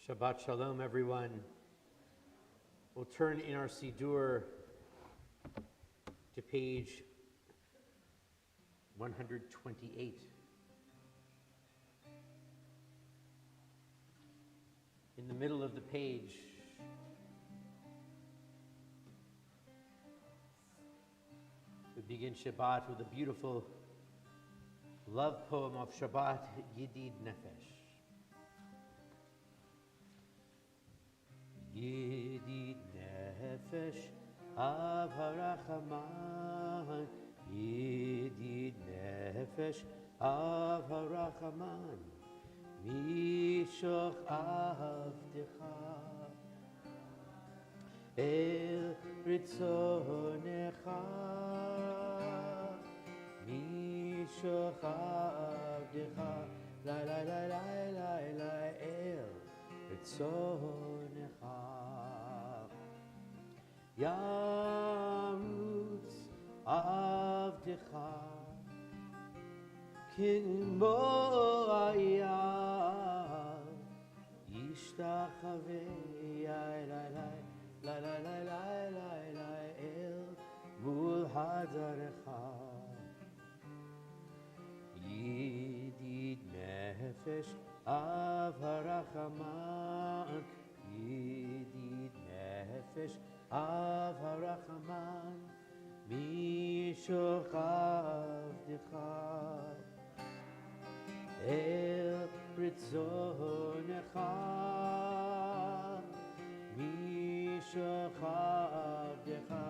Shabbat Shalom, everyone. We'll turn in our Siddur to page 128. In the middle of the page, we begin Shabbat with a beautiful love poem of Shabbat, Yedid Nefesh. Yedid Nefesh Av HaRachaman, Yedid Nefesh Av HaRachaman, Mishoch Avdecha El Ritzonecha, Mishoch Avdecha La La La La La La El Ritzonecha Yarutz Avdecha Kimo Ayav Yishtachavei La La La La La La La El Mul Hadarecha Yedid Nefesh Av HaRachaman, Yedid Nefesh Av HaRachaman, Mishoch Avdecha El Ritzonecha, Mishoch Avdecha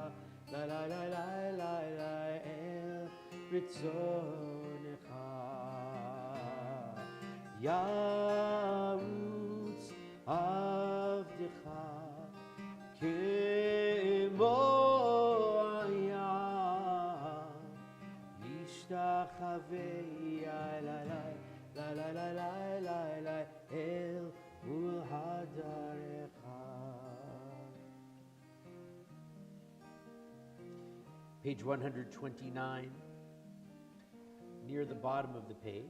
La La La La La La El Ritzonecha Yarutz Avdecha Kemo Ayav Yishtachavei La La La La La La La La El Mul Hadarecha. Page 129, near the bottom of the page.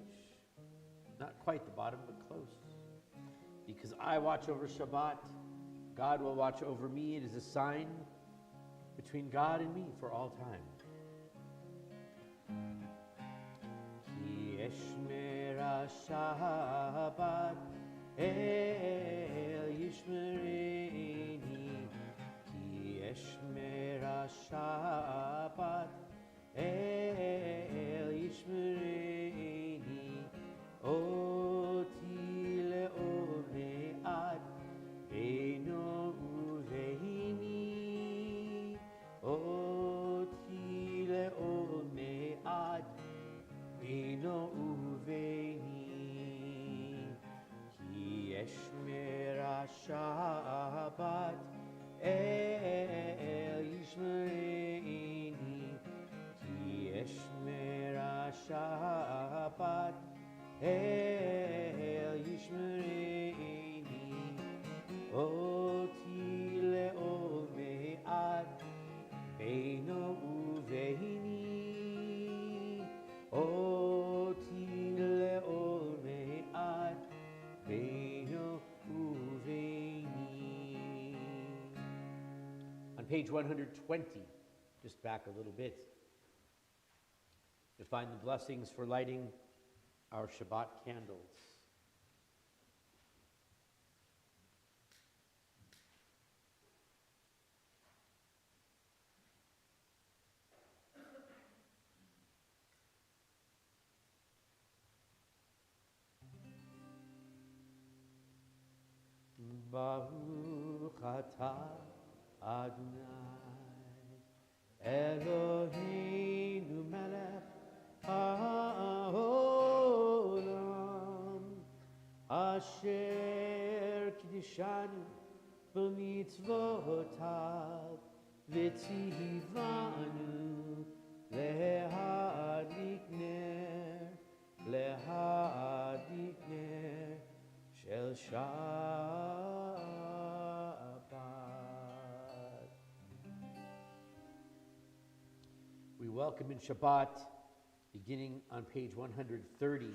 Not quite the bottom, but close. Because I watch over Shabbat, God will watch over me. It is a sign between God and me for all time. Ki eshmera Shabbat el yishmereini, Ki eshmera Shabbat el yishmereini, Oti le'omead beino uveini, Oti le'omead beino uveini, Ki eshmera Shabbat el yishmereini, Ki eshmera Shabbat El Yishmereini, Oti le'omead beino uveini, Oti le'omead beino uveini. On page 120, just back a little bit, you'll find the blessings for lighting our Shabbat candles. Baruch atah Adonai Eloheinu melech haolam, Asher kiddushanu b'mitzvotav v'tzivanu lehadlik ner shel Shabbat. We welcome in Shabbat, beginning on page 130,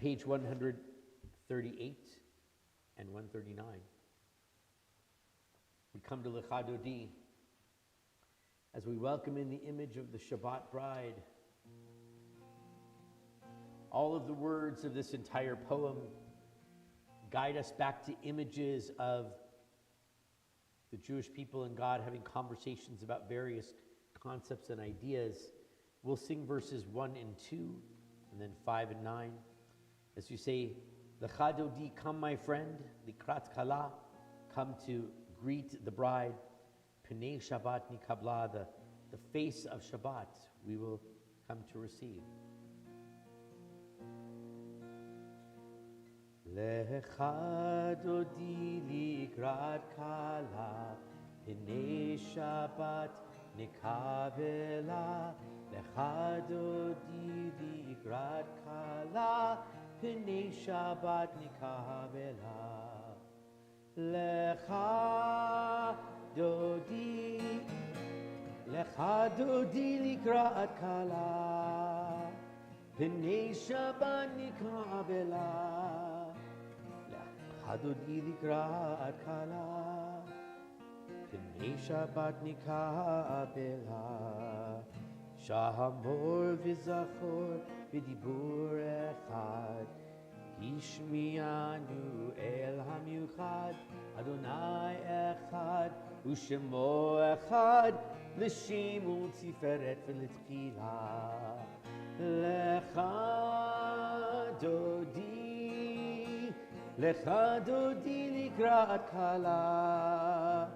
page 138 and 139. We come to Lecha Dodi as we welcome in the image of the Shabbat bride. All of the words of this entire poem guide us back to images of the Jewish people and God having conversations about various concepts and ideas. We'll sing verses 1 and 2, and then 5 and 9. As you say, Lecha Dodi, come my friend, Likrat Kala, come to greet the bride. Pnei Shabbat nikabla, the face of Shabbat we will come to receive. Lecha Dodi Likrat Kala, Pnei Shabbat nikabla. Lecha Dodi Likrat Kala, Pnei Shabbat nikabla. Lecha Dodi, Lecha Dodi Likrat Kala, Pnei Shabbat nikabla. Lecha Dodi Likrat Kala, Pnei Shabbat nikabla. Shahamor v'zachor v'dibur echad, Ishmianu el hamiuchad, Adonai echad, Ushemo echad, L'shem u'tiferet v'litchila. Lecha Dodi, Lecha Dodi Likrat Kala,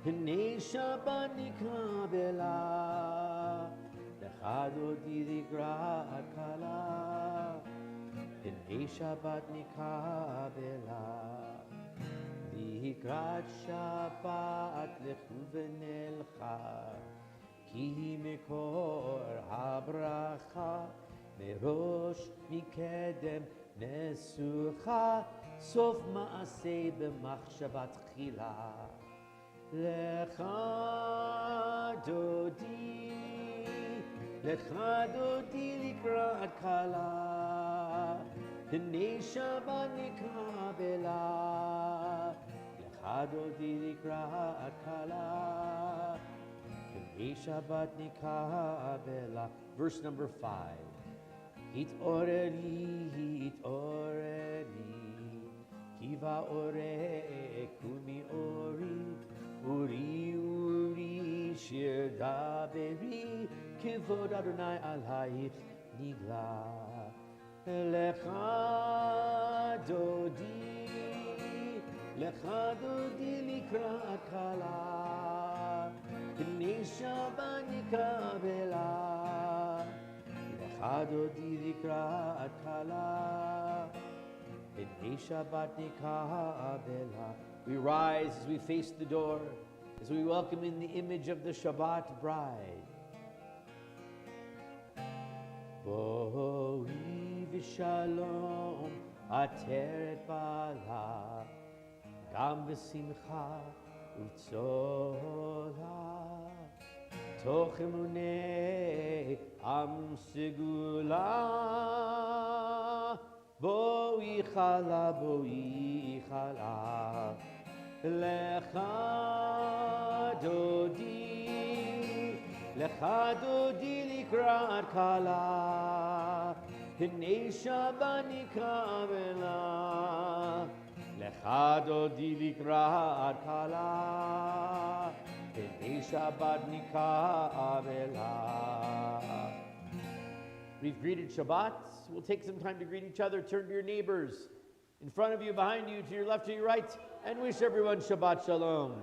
Pnei Shabbat nikabla. Lecha Dodi Likrat Kala, Pnei Shabbat nikabla. Likrat Shabbat lechu v'nelcha, Ki mekor habracha, Merosh mikedem nesucha, Sof ma'aseh b'machshavat chila. Lecha Dodi, Lecha Dodi Likrat Kala, Pnei Shabbat nikabla. Lecha Dodi Likrat Kala, Pnei Shabbat nikabla. Verse number 5. Hitoreli, Kiva ore, Kumi ori, Uri, Shir daberi, Kivod Adonai alayich nigla. Lecha Dodi, Lecha Dodi Likrat Kala, Pnei Shabbat nikabla. Lecha Dodi Likrat Kala, Pnei Shabbat nikabla. We rise as we face the door, as we welcome in the image of the Shabbat bride. Boi v'shalom ateret bala, Gam v'simcha u'tzola, Toch emunei am segula. Boi chala, Lecha Dodi, Lecha Dodi Likrat Kala, Pnei Shabbat nikabla. Lecha Dodi Likrat Kala, Pnei Shabbat nikabla. We've greeted Shabbat. We'll take some time to greet each other. Turn to your neighbors, in front of you, behind you, to your left, to your right, and wish everyone Shabbat Shalom.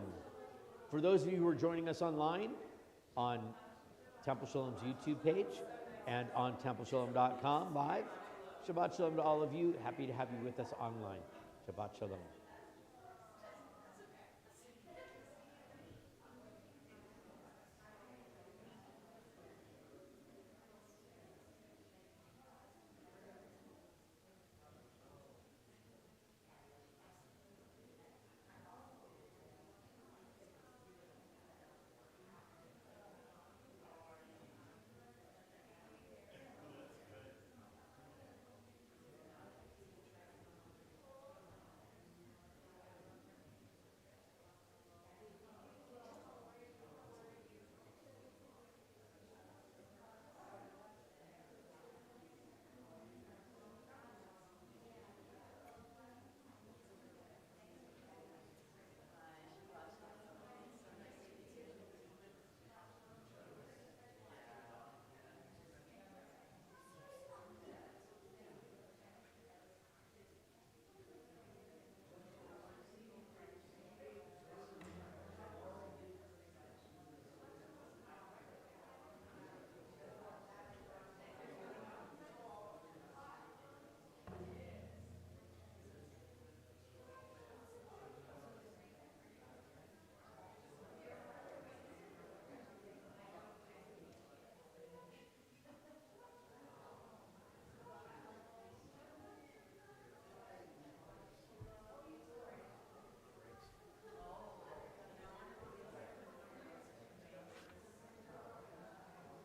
For those of you who are joining us online, on Temple Shalom's YouTube page, and on TempleShalom.com live, Shabbat Shalom to all of you. Happy to have you with us online. Shabbat Shalom.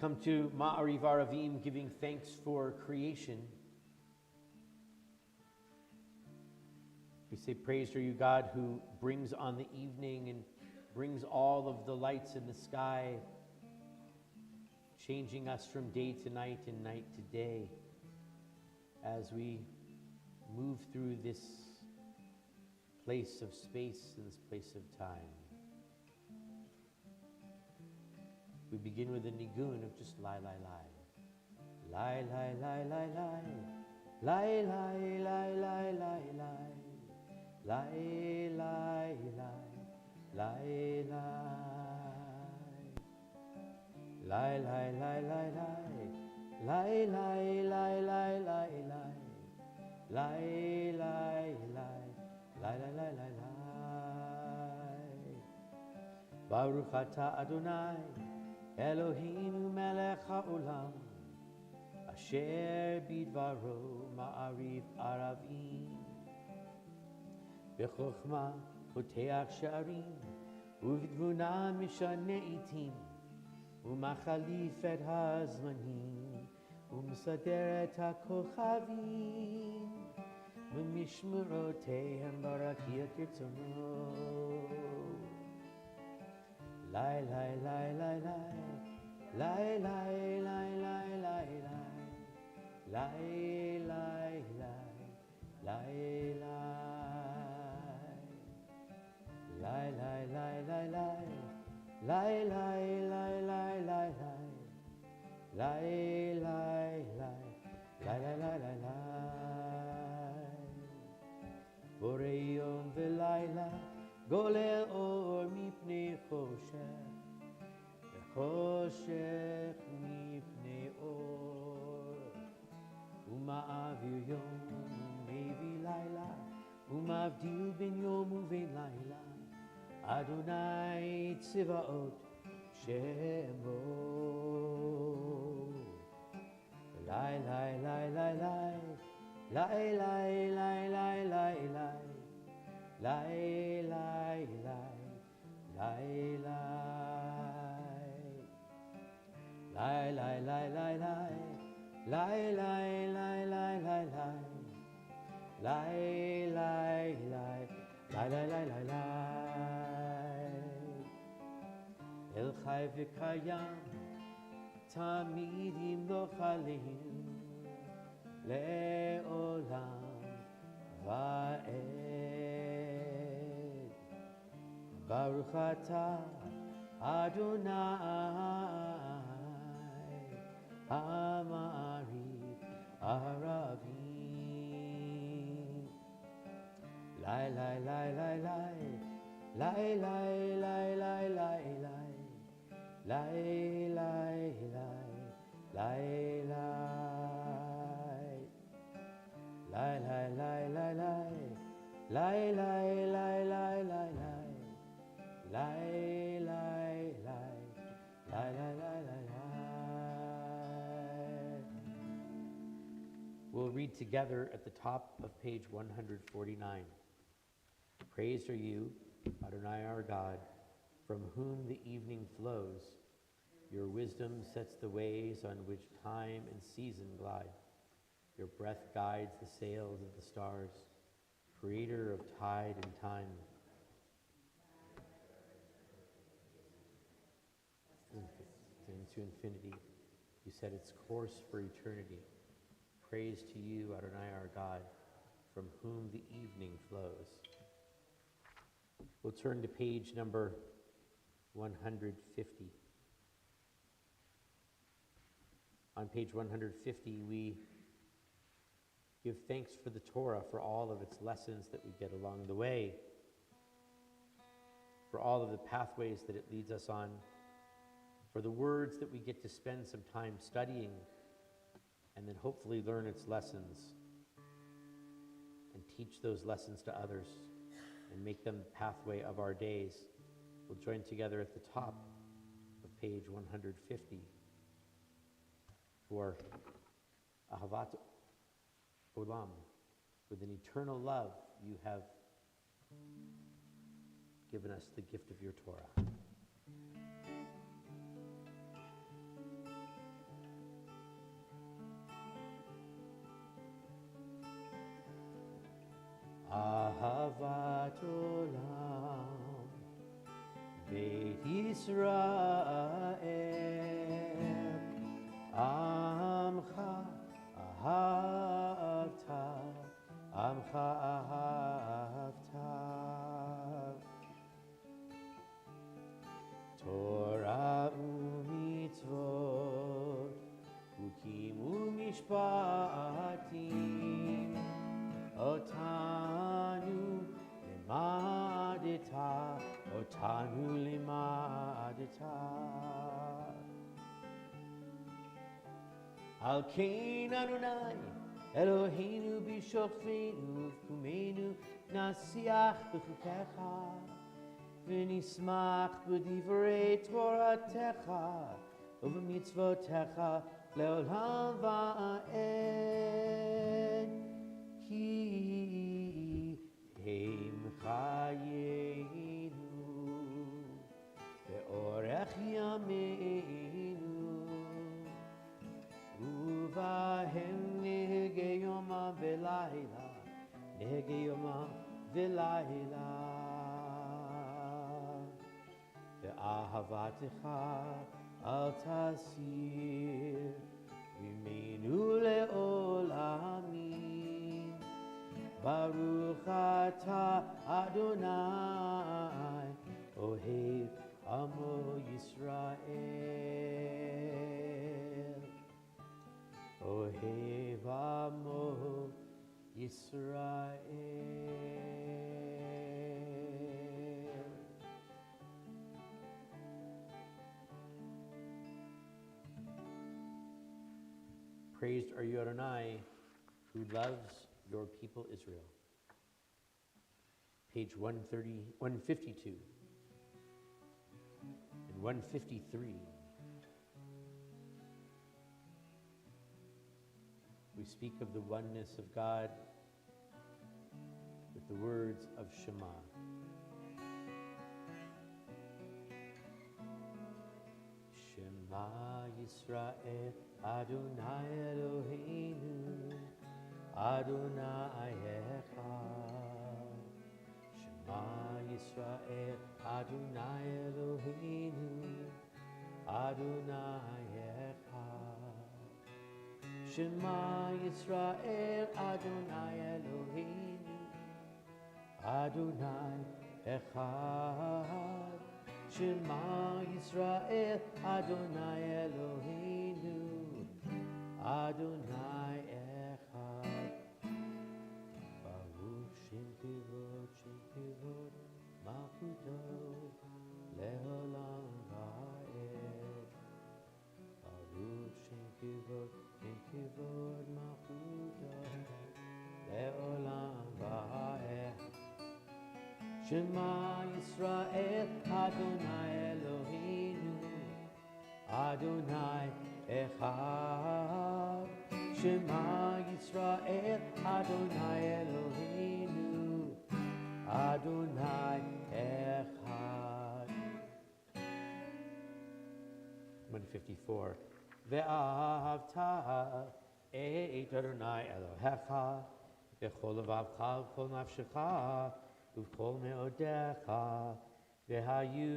come to Ma'ariv Aravim, giving thanks for creation. We say, praised are you, God, who brings on the evening and brings all of the lights in the sky, changing us from day to night and night to day as we move through this place of space and this place of time. We begin with a nigun of just lai, lai, lai. Lai, lai, lai, lai, lai. Lai, lai, lai, lai, lai, lai. Lai, lai, lai, lai, lai. Lai, lai, lai, lai, lai. Lai, lai, lai, lai, lai, lai. Lai, lai, lai, lai, lai, lai, lai, lai. Baruch atah Adonai Eloheinu melech haolam, asher bidvaro ma'ariv aravim, b'chokhma poteach sha'arim, u'v'dvuna mishane itim, u'machalif et hazmanim, u'msader et hakochavim, u'mishmerotehem barakiyat kirtzonot. Lai, lai, lai, lai, lai. Lai, lai, lai, lai, lai, lai. Lai, lai, lai, lai, lai. Lai, lai, lai, lai, lai. Lai, lai, lai, lai, lai, lai. Lai, lai, lai, lai, lai, lai, lai, lai. Borei yom v'layla golel or mipnei choshech, v'choshech mipnei or. Uma'avir yom u'mevi layla, uma'avdil ben yom u'ven layla. Adonai tziva'ot shemo. Lai, lai, lai, lai, lai. Lai, lai, lai, lai, lai, lai. Lai, lai, lai, lai, lai. Lai, lai, lai, lai, lai. Lai, lai, lai, lai, lai, lai. Lai, lai, lai, lai, lai, lai, lai, lai. El chai v'kayam tamid yimloch aleinu le'olam va'ed. Baruch atah Adonai Ha'ma'ariv Aravim. Lai, lai, lai, lai, lai. Lai, lai, lai, lai, lai, lai. Lai, lai, lai, lai, lai. Lai, lai, lai, lai, lai. Lai, lai, lai, lai, lai, lai. Lai, lai, lai, lai, lai, lai, lai, lai. We'll read together at the top of page 149. Praised are you, Adonai our God, from whom the evening flows. Your wisdom sets the ways on which time and season glide. Your breath guides the sails of the stars, creator of tide and time. Into infinity. You set its course for eternity. Praise to you, Adonai our God, from whom the evening flows. We'll turn to page number 150. On page 150, we give thanks for the Torah, for all of its lessons that we get along the way, for all of the pathways that it leads us on, for the words that we get to spend some time studying and then hopefully learn its lessons and teach those lessons to others and make them the pathway of our days. We'll join together at the top of page 150 for Ahavat Olam. With an eternal love, you have given us the gift of your Torah. Ahavat Olam, Beit Yisrael, Amcha Ahavta, Amcha Ahavta. Torah u'mitzvot, ukim u'mishpatim, otanu limadeta, otanu limadeta. Al kein Adonai, Eloheinu b'shofenu, v'kumenu nasiach b'chukecha. V'nismach b'divrei Toratecha u'b'mitzvotecha le'olam va'ed ki heim chayenu ve'orech yameinu uvahem nehege yoma v'layla nehege yoma v'layla Ahavatecha al tasir v'meinu le'olamim Baruch ata Adonai Ohev Amo Yisrael Ohev Amo Yisrael. Praised are you, Adonai, who loves your people Israel. Page 152 and 153. We speak of the oneness of God with the words of Shema. Shema Yisrael, Adonai Eloheinu, Adonai Echad. Shema Yisrael, Adonai Eloheinu, Adonai Echad. Shema Yisrael, Adonai Eloheinu, Adonai Echad. Shema Yisrael, Adonai Eloheinu, Adonai Echad. Baruch Shem Kivod, Malchuto, Le'olam Va'ed. Baruch Shem Kivod, Malchuto, Le'olam Va'ed. Shema Yisrael, Adonai Eloheinu, Adonai Echad. Shema Yisrael, Adonai Eloheinu, Adonai Echad. 154. Ve'ahavta et Adonai Elohecha, v'chol levavcha v'chol nafshecha, v'chol me'odecha, v'hayu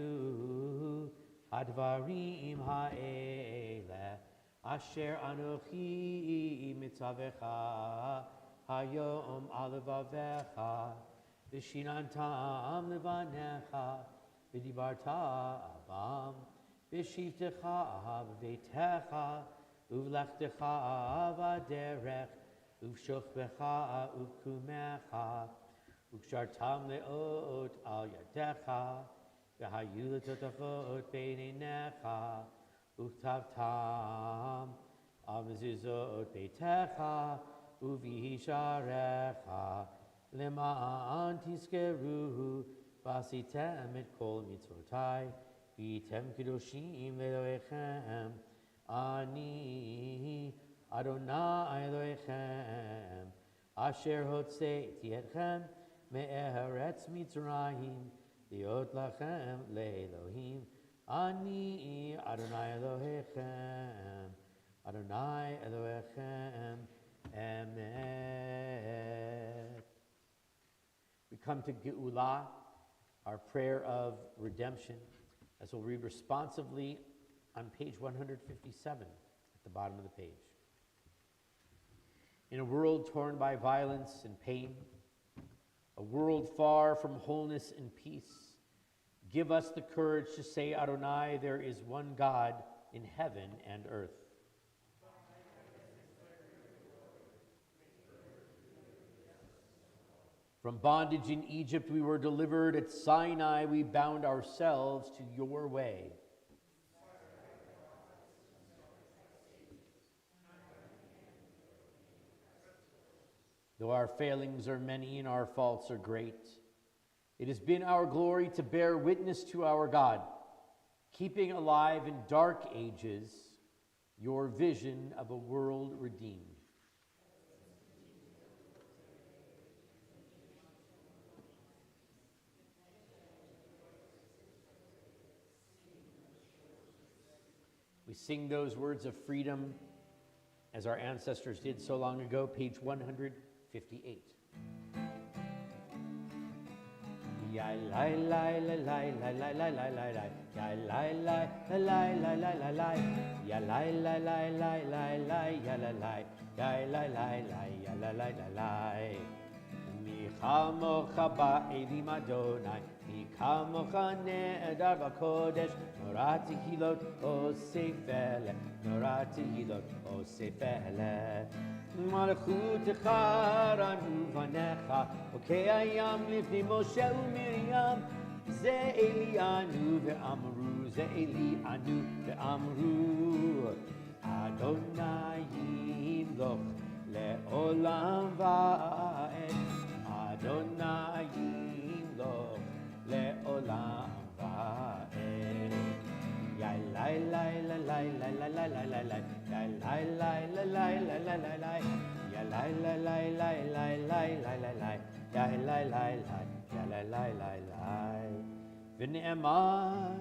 hadvarim ha'ele, asher anochi mitzavecha, hayom alevavecha, v'shinantam levanecha, v'dibarta abam, v'shivtecha v'veitecha, uv'lechtecha v'aderech, uv'shochbecha uv'kumecha, uv'shartam le'ot al yadecha, v'hayu l'totafot beinenecha, uv'tavtam al mezuzot beitecha, uv'hisharecha, lema'an tizkeruhu, v'asitem et kol mitzvotai, v'yitem kedoshim Elohechem, ani Adonai Elohechem, asher hotzeiti etchem me'eretz Mitzrayim, liot lachem le'Elohim, ani Adonai Elohechem, Adonai Elohechem, emet. come to Geula, our prayer of redemption, as we'll read responsively on page 157 at the bottom of the page. In a world torn by violence and pain, a world far from wholeness and peace, give us the courage to say, Adonai, there is one God in heaven and earth. From bondage in Egypt we were delivered. At Sinai we bound ourselves to your way. Though our failings are many and our faults are great, it has been our glory to bear witness to our God, keeping alive in dark ages your vision of a world redeemed. We sing those words of freedom as our ancestors did so long ago, page 158. Ya la la la la la la la la la la, ya la la la la la la la la, ya la la la la la la, ya la la, ya la la la, ya la la la la. Mi chamocha ba'elim Adonai, mi chamocha ne'edar v'kodesh, Norah tehilot osefele, Norah tehilot osefele. מלכותך רנו בניך, אוקיי הים לפני משה ומרים, זה אלינו ואמרו, זה אלינו ואמרו, אדוני ימלוך לעולם ועד, אדוני ימלוך לעולם ועד. Ya la la la la la la la la la la, ya la la la la la la la la, ya la la la la la la la la la, ya la la la ya la la la la. ונאמר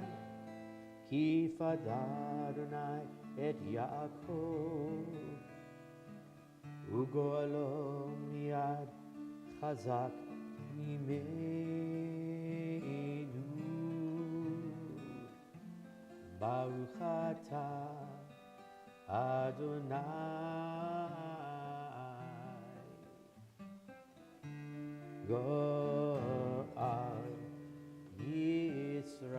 כי פדה אדוני את יעקב וגואלו מיד חזק ממנו. Baruch atah Adonai Go'al Yisrael.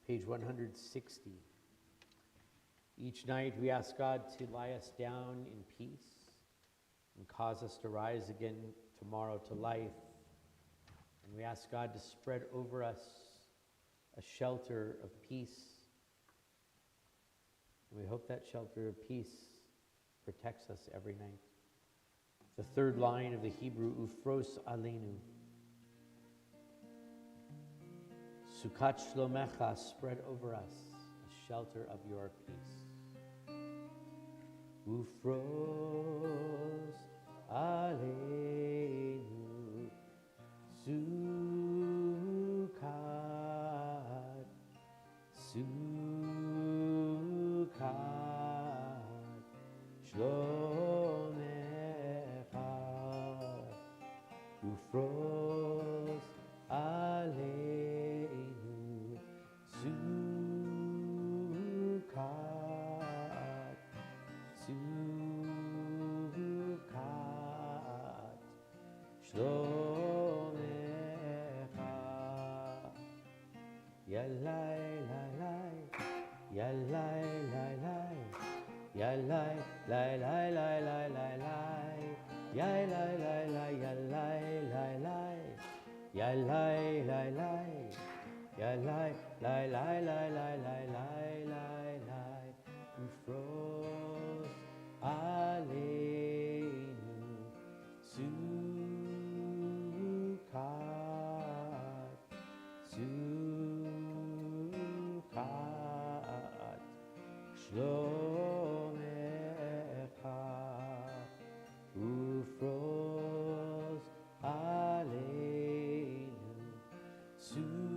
Page 160. Each night we ask God to lie us down in peace and cause us to rise again tomorrow to life. And we ask God to spread over us a shelter of peace. And we hope that shelter of peace protects us every night. The third line of the Hebrew, Ufros Aleinu. Sukkot Shlomecha, spread over us a shelter of your peace. Ufros Aleinu Sukkot, Sukkot Shlomecha, Ufros Aleinu Sukkot, Sukkot Shlomecha. Ya lai lai lai, ya lai lai lai, ya lai lai lai lai lai lai lai, ya lai lai lai, ya lai lai lai, ya lai lai lai, ya lai lai lai lai lai lai lai lai lai. Ufros Aleinu Sukkot, Sukkot Shlomecha. Ufros Aleinu Sukkot,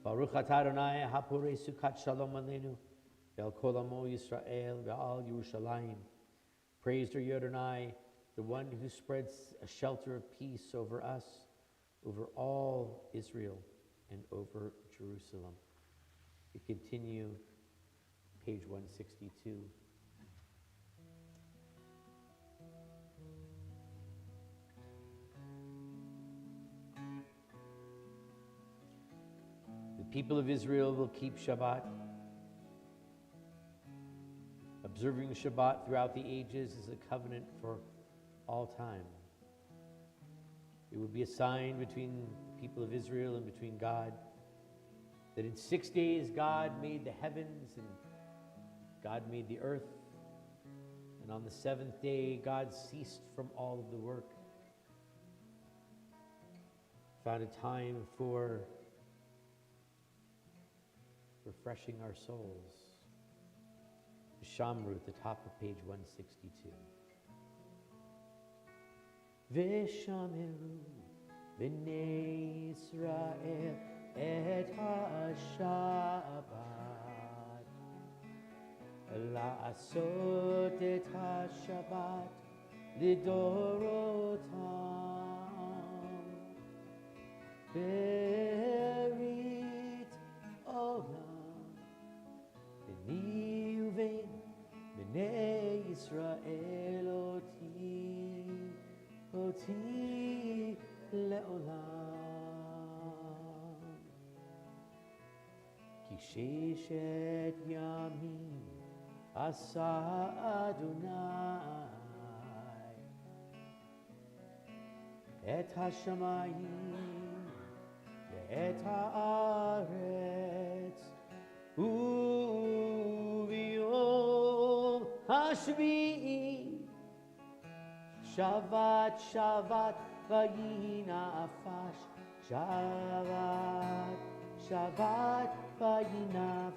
Baruch atah Adonai hapurei sukat shalom aleinu ve'al kol amo Yisrael ve'al Yerushalayim. Praised are you, Adonai, the one who spreads a shelter of peace over us, over all Israel, and over Jerusalem. We continue, page 162. The people of Israel will keep Shabbat. Observing Shabbat throughout the ages is a covenant for all time. It would be a sign between the people of Israel and between God, that in 6 days God made the heavens and God made the earth, and on the seventh day God ceased from all of the work, found a time for refreshing our souls. Shamru at the top of page 162. V'shameru b'nei Yisrael et ha-Shabbat la'asot et ha-Shabbat lidorotam berit olam b'ni uvein b'nei Yisrael oti le'olam ki sheshet yamim asa Adonai et hashamayim ve'et haaretz u'biyom hashvi'i Shabbat, Shabbat, vayinafash. Shabbat, Shabbat, vayinafash.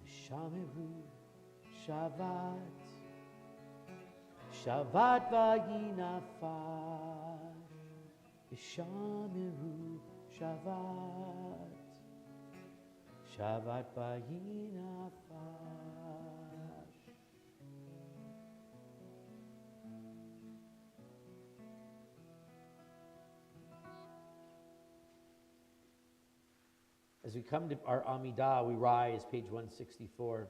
Shameru, Shabbat, Shabbat, vayinafash. Shameru, Shabbat, Shabbat, vayinafash. As we come to our Amidah, we rise, page 164.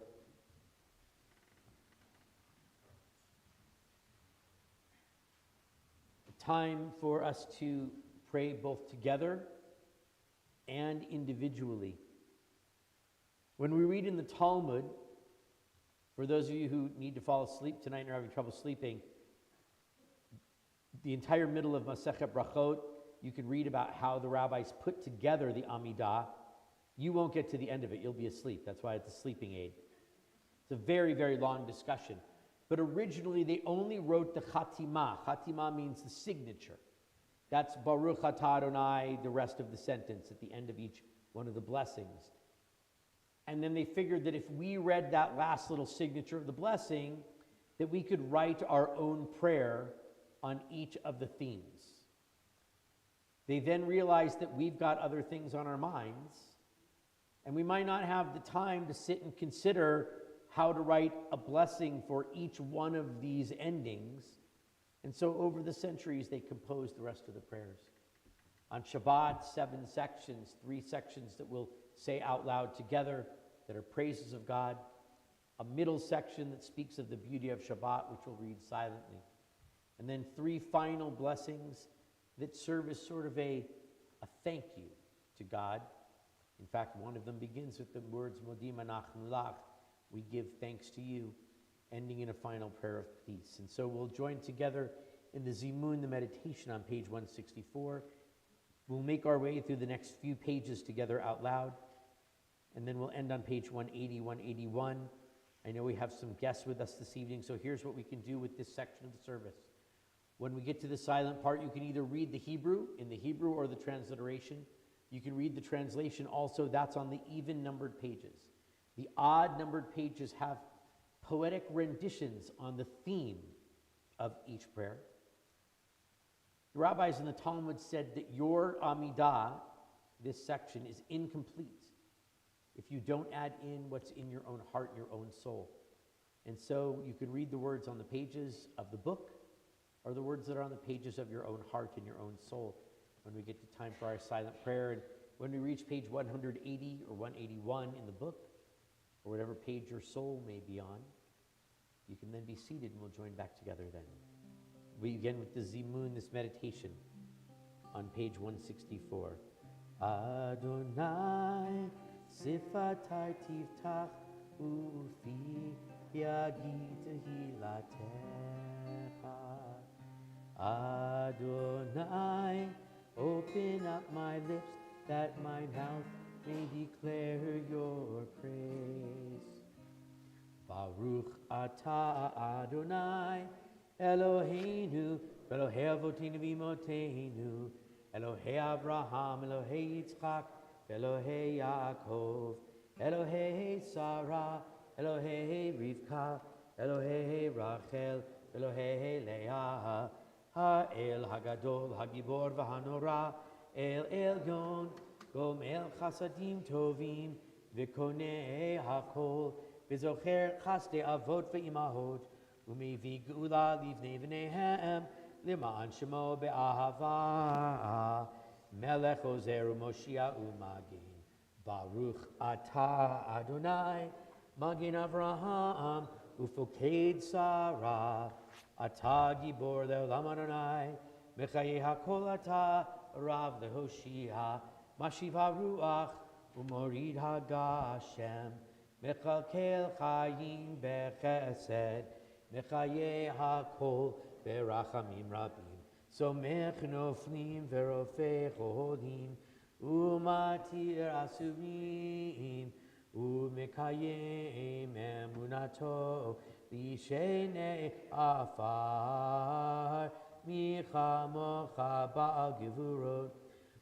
A time for us to pray both together and individually. When we read in the Talmud, for those of you who need to fall asleep tonight and are having trouble sleeping, the entire middle of Masechet Brachot, you can read about how the rabbis put together the Amidah. You won't get to the end of it. You'll be asleep. That's why it's a sleeping aid. It's a very, very long discussion. But originally, they only wrote the Chatimah. Chatimah means the signature. That's Baruch atah Adonai, the rest of the sentence at the end of each one of the blessings. And then they figured that if we read that last little signature of the blessing, that we could write our own prayer on each of the themes. They then realized that we've got other things on our minds, and we might not have the time to sit and consider how to write a blessing for each one of these endings. And so over the centuries, they composed the rest of the prayers. On Shabbat, 7 sections, 3 sections that we'll say out loud together that are praises of God. A middle section that speaks of the beauty of Shabbat, which we'll read silently. And then 3 final blessings that serve as sort of a thank you to God. In fact, one of them begins with the words, Modim anachnu lach, we give thanks to you, ending in a final prayer of peace. And so we'll join together in the Zimun, the meditation on page 164. We'll make our way through the next few pages together out loud, and then we'll end on page 180, 181. I know we have some guests with us this evening, so here's what we can do with this section of the service. When we get to the silent part, you can either read the Hebrew, in the Hebrew or the transliteration. You can read the translation also. That's on the even numbered pages. The odd numbered pages have poetic renditions on the theme of each prayer. The rabbis in the Talmud said that your Amidah, this section is incomplete if you don't add in what's in your own heart, your own soul. And so you can read the words on the pages of the book or the words that are on the pages of your own heart and your own soul when we get to time for our silent prayer. And when we reach page 180 or 181 in the book, or whatever page your soul may be on, you can then be seated and we'll join back together then. We begin with the Zimun, this meditation, on page 164. Adonai sifatai tiftach ufi yagid hilatecha. Adonai, open up my lips that my mouth may declare your praise. Baruch atah Adonai Eloheinu, Elohei Avotenu v'Imotenu, Elohei Abraham, Elohei Yitzchak, Elohei Yaakov, Elohei Sarah, Elohei Rivka, Elohei Rachel, Elohei Leah, Ha'el Hagadol, Hagibor v'Hanora, El Elyon, Gomel Chasadim Tovim, V'Konei Hakol, V'Zocher Chasdei Avot v'Imahot, Umevi Geula Livnei V'neihem, L'ma'an Shemo Be'ahava, Melech Ozer U'Moshia U'Magin, Baruch Atah Adonai, Magin Avraham, Ufoked Sarah, Atah Gibor Le'olam Adonai, Mechaye HaKol Atah, Rav Lehoshia, Mashiv HaRuach, Umorid HaGashem, Mechalkel Chayim Bechesed, Mechaye HaKol Berachamim Rabim, Somech Noflim Verofei Cholim, Umatir Asurim, Umekayem Emunato, Lishenei Afar, Michamocha Ba'al Gevurot,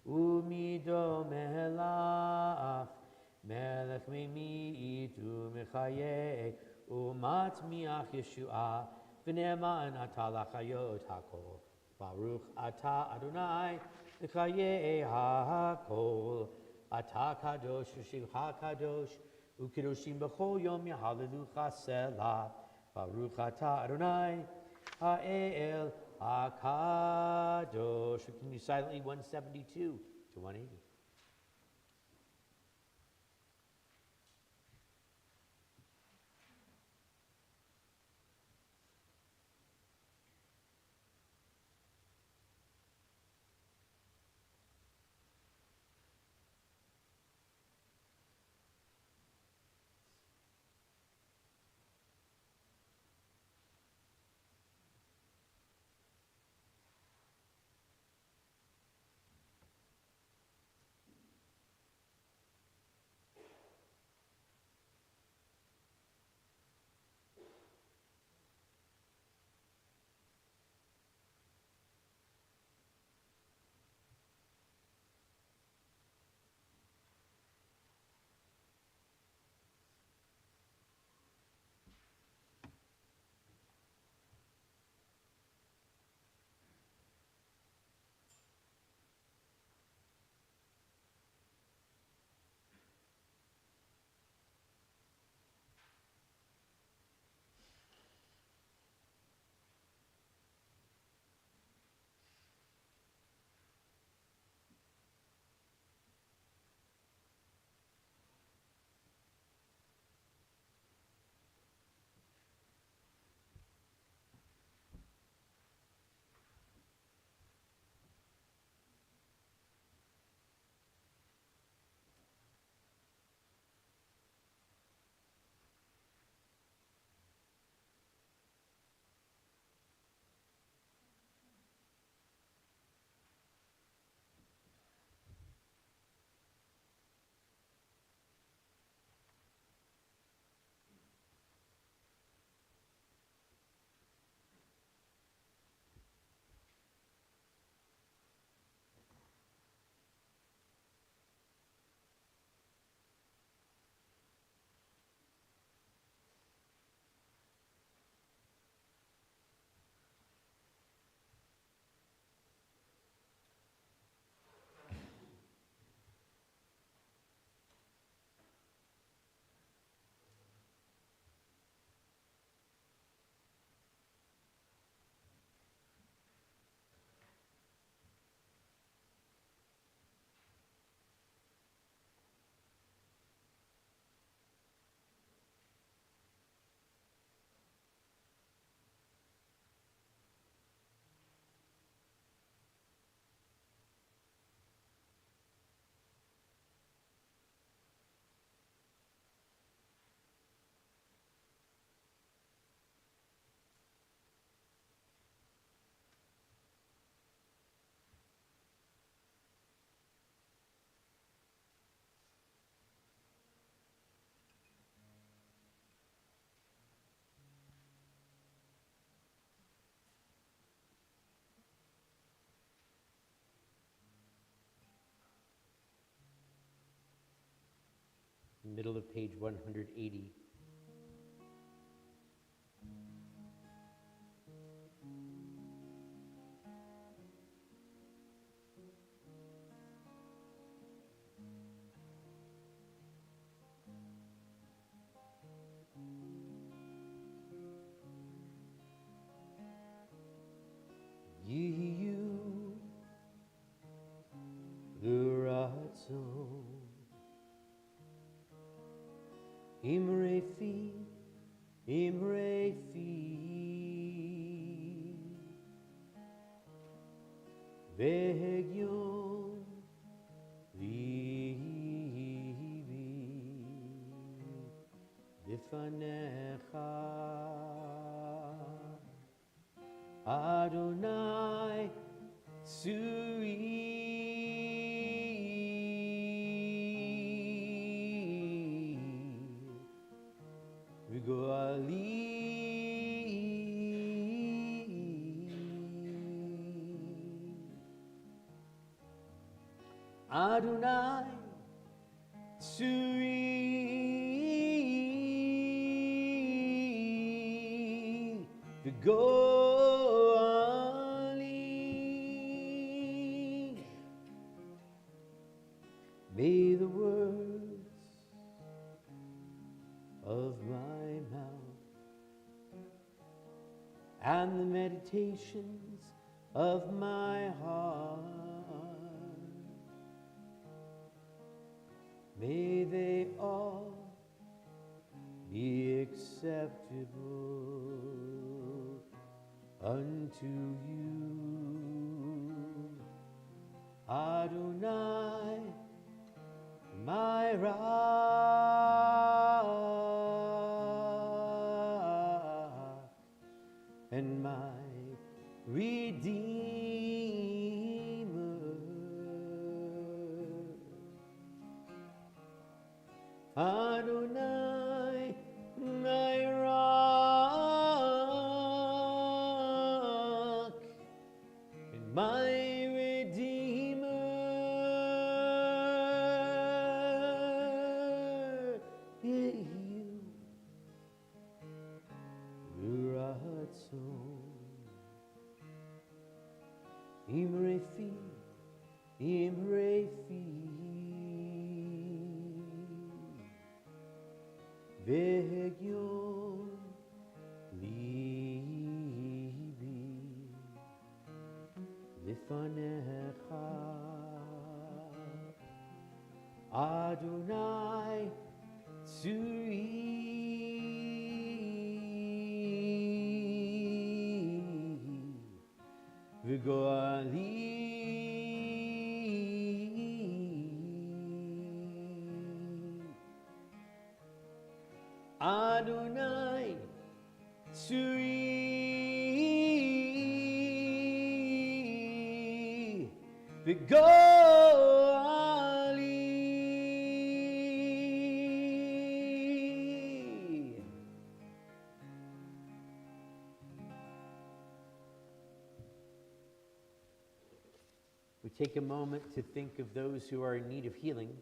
Umido Melach, Melech Meimit Umechaye, Umat Miach Yeshua, V'ne'eman Atah Lachayot HaKol, Baruch Atah Adonai, L'chaye HaKol, Atah Kadosh V'Shimcha Kadosh, U'Kedoshim B'chol Yom Yahalelucha Selah, Baruch Atah Adonai, Ha'el HaKadosh. We continue silently 172 to 180. middle of page 180. Yiyu l'ratzon imrefi vehegyon libi bifanecha Adonai Suri Vigoali Adonai Suri Vigoali. May the words of my mouth and the meditations of my heart, may they all be acceptable unto you, Adonai, my rock and my Redeemer. Adonai, my rock and my Redeemer. You, Ratzon, Imrefi, Vehegyon libi lifanecha Adonai Tzuri V'goali Adonai Tzuri V'goali. We take a moment to think of those who are in need of healing,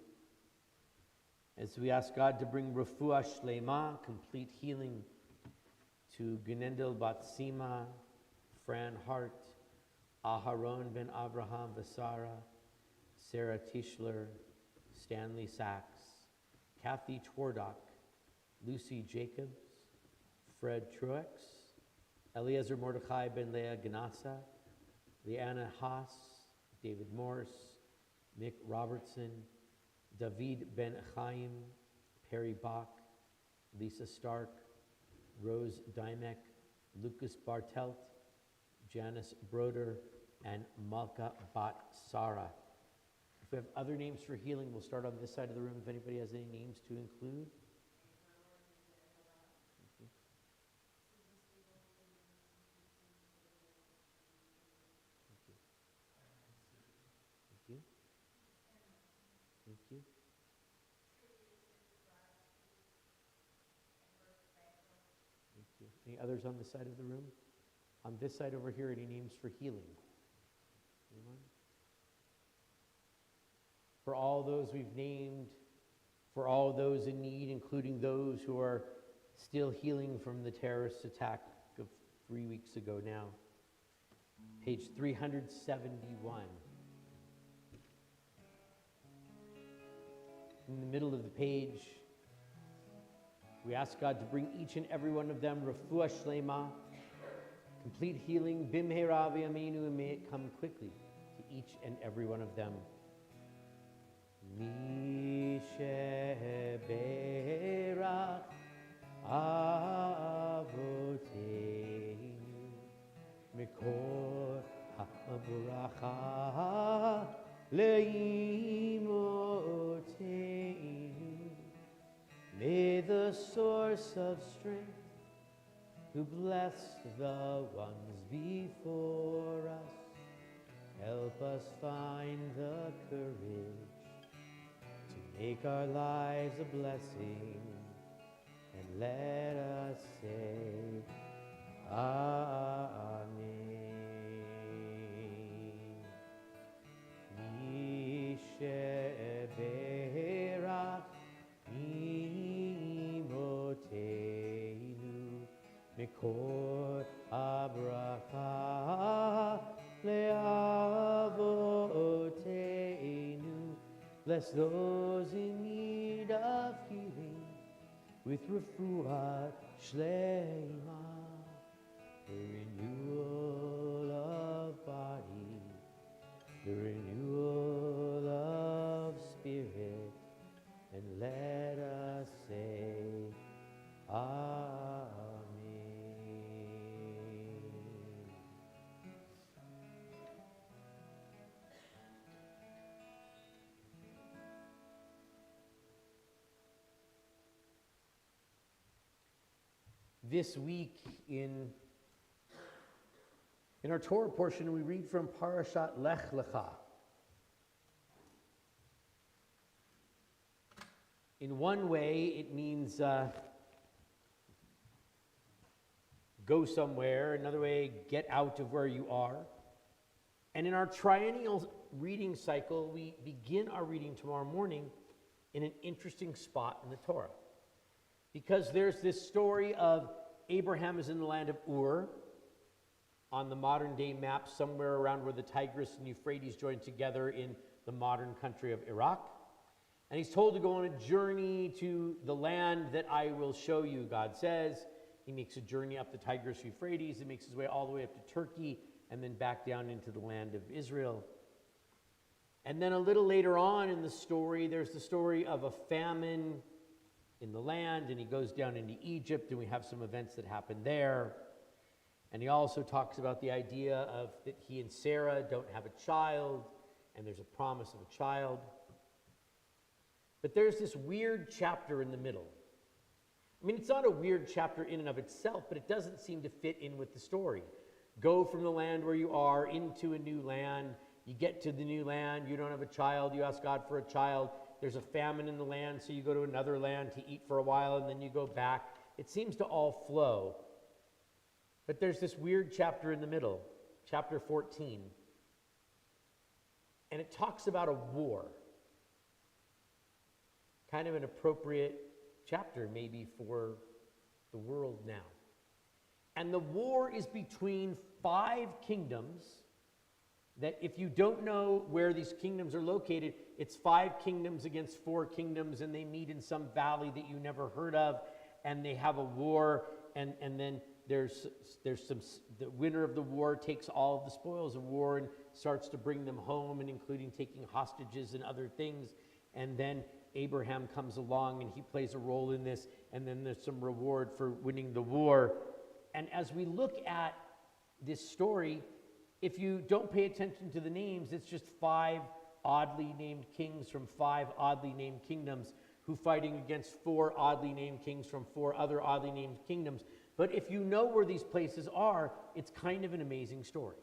as we ask God to bring refuah shlema, complete healing, to Gunendel Batsima, Fran Hart, Aharon ben Abraham Vasara, Sarah Tischler, Stanley Sachs, Kathy Twardock, Lucy Jacobs, Fred Truex, Eliezer Mordechai ben Leah Ganassa, Leanna Haas, David Morse, Mick Robertson, David Ben Chaim, Perry Bach, Lisa Stark, Rose Dymek, Lucas Bartelt, Janice Broder, and Malka Bat Sara. If we have other names for healing, we'll start on this side of the room if anybody has any names to include. Thank you. Thank you. Any others on this side of the room? On this side over here, any names for healing? Anyone? For all those we've named, for all those in need, including those who are still healing from the terrorist attack of 3 weeks ago now. Page 371. In the middle of the page, we ask God to bring each and every one of them refuah shlema, complete healing, bimhera v'yameinu, and may it come quickly to each and every one of them. Mi sheberach avoteinu mikor ha'bracha le'imoteinu. May the source of strength, who blessed the ones before us, help us find the courage to make our lives a blessing, and let us say, Amen. Mi sheberach imoteinu mikor habracha le'avoteinu. Bless those in need of healing with refuah shlema, the renewal of body, the renewal of spirit, and let us say, Amen. This week in our Torah portion, we read from Parashat Lech Lecha. In one way, it means go somewhere. Another way, get out of where you are. And in our triennial reading cycle, we begin our reading tomorrow morning in an interesting spot in the Torah. Because there's this story of Abraham is in the land of Ur, on the modern day map, somewhere around where the Tigris and Euphrates join together in the modern country of Iraq. And he's told to go on a journey to the land that I will show you, God says. He makes a journey up the Tigris Euphrates. He makes his way all the way up to Turkey and then back down into the land of Israel. And then a little later on in the story, there's the story of a famine in the land, and he goes down into Egypt, and we have some events that happen there. And he also talks about the idea of that he and Sarah don't have a child, and there's a promise of a child. But there's this weird chapter in the middle. I mean, it's not a weird chapter in and of itself, but it doesn't seem to fit in with the story. Go from the land where you are into a new land. You get to the new land. You don't have a child. You ask God for a child. There's a famine in the land, so you go to another land to eat for a while, and then you go back. It seems to all flow. But there's this weird chapter in the middle, chapter 14. And it talks about a war. Kind of an appropriate chapter maybe for the world now. And the war is between 5 kingdoms that, if you don't know where these kingdoms are located, it's 5 kingdoms against 4 kingdoms, and they meet in some valley that you never heard of, and they have a war, and then there's some, the winner of the war takes all of the spoils of war and starts to bring them home, and including taking hostages and other things. And then Abraham comes along and he plays a role in this, and then there's some reward for winning the war. And as we look at this story, if you don't pay attention to the names, it's just 5 oddly named kings from 5 oddly named kingdoms who fighting against 4 oddly named kings from 4 other oddly named kingdoms. But if you know where these places are, it's kind of an amazing story.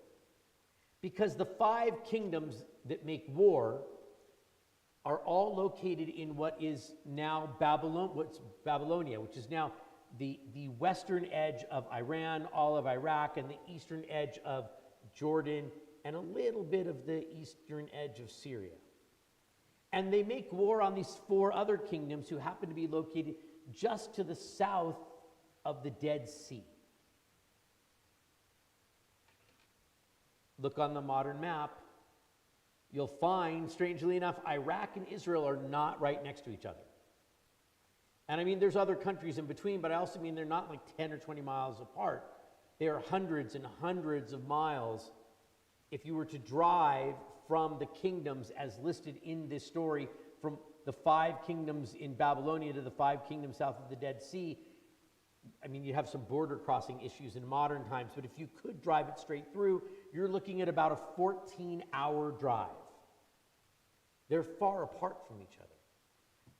Because the 5 kingdoms that make war are all located in what is now Babylonia, which is now the western edge of Iran, all of Iraq, and the eastern edge of Jordan, and a little bit of the eastern edge of Syria. And they make war on these 4 other kingdoms who happen to be located just to the south of the Dead Sea. Look on the modern map. You'll find, strangely enough, Iraq and Israel are not right next to each other. And I mean, there's other countries in between, but I also mean they're not like 10 or 20 miles apart. They are hundreds and hundreds of miles. If you were to drive from the kingdoms as listed in this story, from the 5 kingdoms in Babylonia to the 5 kingdoms south of the Dead Sea, I mean, you have some border crossing issues in modern times, but if you could drive it straight through, you're looking at about a 14-hour drive. They're far apart from each other.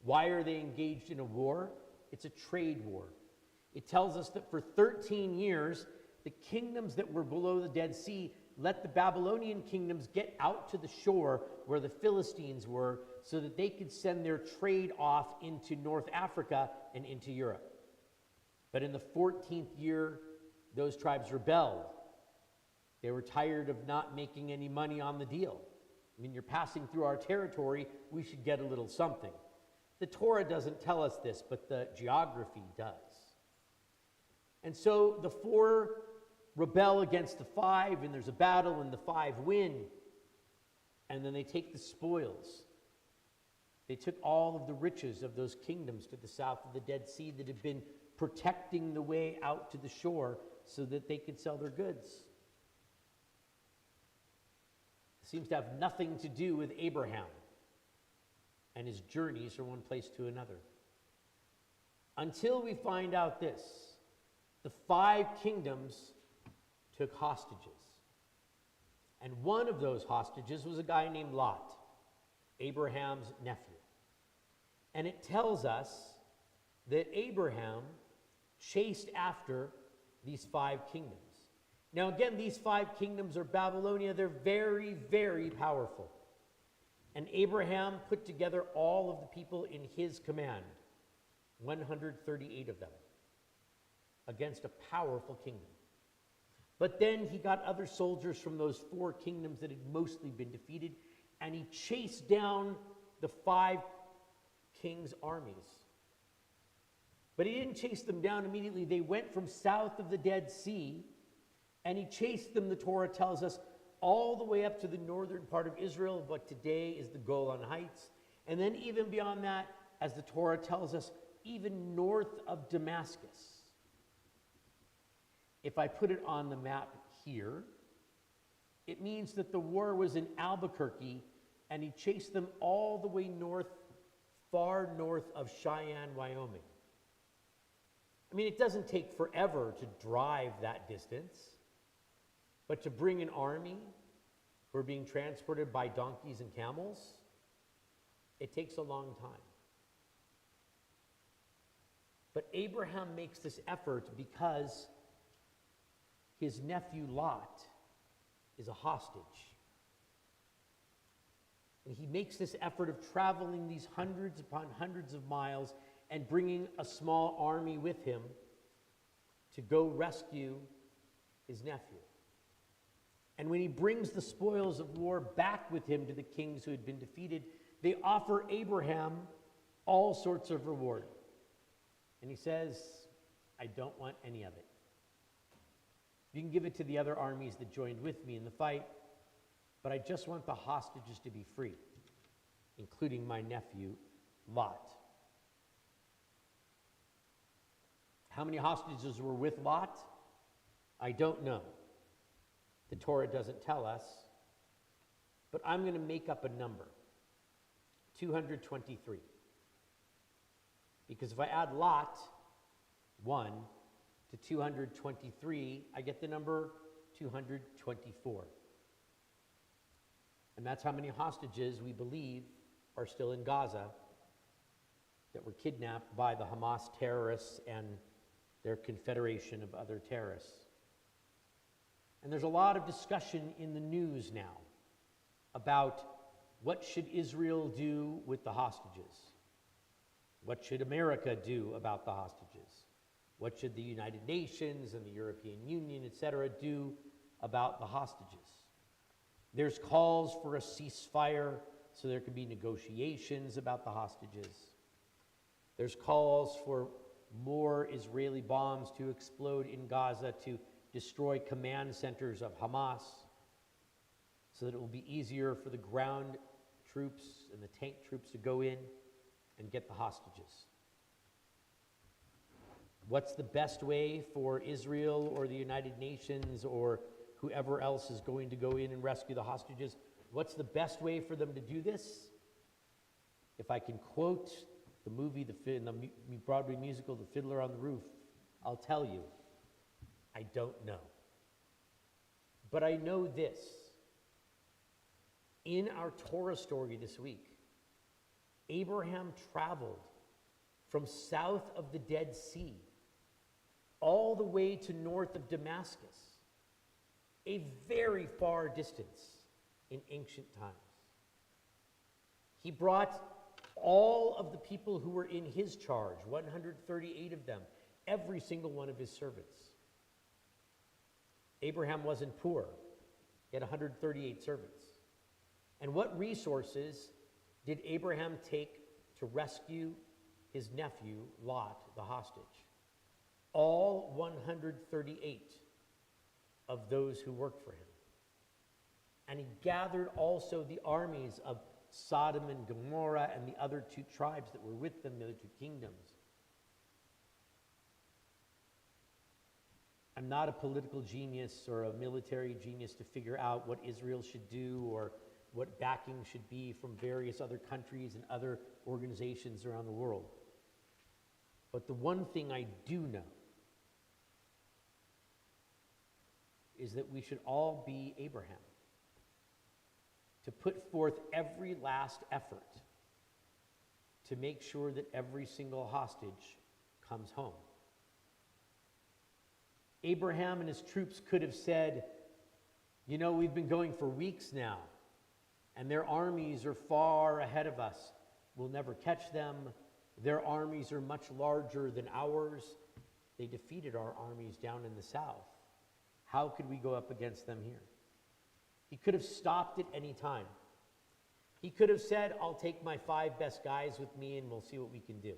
Why are they engaged in a war? It's a trade war. It tells us that for 13 years, the kingdoms that were below the Dead Sea let the Babylonian kingdoms get out to the shore where the Philistines were so that they could send their trade off into North Africa and into Europe. But in the 14th year, those tribes rebelled. They were tired of not making any money on the deal. I mean, you're passing through our territory, we should get a little something. The Torah doesn't tell us this, but the geography does. And so the 4 rebel against the 5, and there's a battle, and the 5 win. And then they take the spoils. They took all of the riches of those kingdoms to the south of the Dead Sea that had been protecting the way out to the shore so that they could sell their goods. It seems to have nothing to do with Abraham and his journeys from one place to another. Until we find out this, the 5 kingdoms took hostages. And one of those hostages was a guy named Lot, Abraham's nephew. And it tells us that Abraham chased after these 5 kingdoms. Now again, these 5 kingdoms are Babylonia. They're very, very powerful. And Abraham put together all of the people in his command, 138 of them, against a powerful kingdom. But then he got other soldiers from those 4 kingdoms that had mostly been defeated, and he chased down the 5 kings' armies. But he didn't chase them down immediately. They went from south of the Dead Sea, and he chased them, the Torah tells us, all the way up to the northern part of Israel, what today is the Golan Heights. And then even beyond that, as the Torah tells us, even north of Damascus. If I put it on the map here, it means that the war was in Albuquerque, and he chased them all the way north, far north of Cheyenne, Wyoming. I mean, it doesn't take forever to drive that distance, but to bring an army who are being transported by donkeys and camels, it takes a long time. But Abraham makes this effort because his nephew Lot is a hostage. And he makes this effort of traveling these hundreds upon hundreds of miles and bringing a small army with him to go rescue his nephew. And when he brings the spoils of war back with him to the kings who had been defeated, they offer Abraham all sorts of reward. And he says, I don't want any of it. You can give it to the other armies that joined with me in the fight, but I just want the hostages to be free, including my nephew, Lot. How many hostages were with Lot? I don't know. The Torah doesn't tell us, but I'm going to make up a number, 223. Because if I add Lot, 1, to 223, I get the number 224. And that's how many hostages we believe are still in Gaza that were kidnapped by the Hamas terrorists and their confederation of other terrorists. And there's a lot of discussion in the news now about what should Israel do with the hostages? What should America do about the hostages? What should the United Nations and the European Union, etc., do about the hostages? There's calls for a ceasefire. so there can be negotiations about the hostages. There's calls for more Israeli bombs to explode in Gaza to destroy command centers of Hamas so that it will be easier for the ground troops and the tank troops to go in and get the hostages. What's the best way for Israel or the United Nations or whoever else is going to go in and rescue the hostages? What's the best way for them to do this? If I can quote the movie, the Broadway musical, The Fiddler on the Roof, I'll tell you, I don't know. But I know this. In our Torah story this week, Abraham traveled from south of the Dead Sea all the way to north of Damascus, a very far distance in ancient times. He brought all of the people who were in his charge, 138 of them, every single one of his servants. Abraham wasn't poor. He had 138 servants. And what resources did Abraham take to rescue his nephew, Lot, the hostage? All 138 of those who worked for him. And he gathered also the armies of Sodom and Gomorrah and the other two tribes that were with them, the other two kingdoms. I'm not a political genius or a military genius to figure out what Israel should do or what backing should be from various other countries and other organizations around the world. But the one thing I do know is that we should all be Abraham, to put forth every last effort to make sure that every single hostage comes home. Abraham and his troops could have said, you know, we've been going for weeks now, and their armies are far ahead of us. We'll never catch them. Their armies are much larger than ours. They defeated our armies down in the south. How could we go up against them here? He could have stopped at any time. He could have said, I'll take my 5 best guys with me and we'll see what we can do.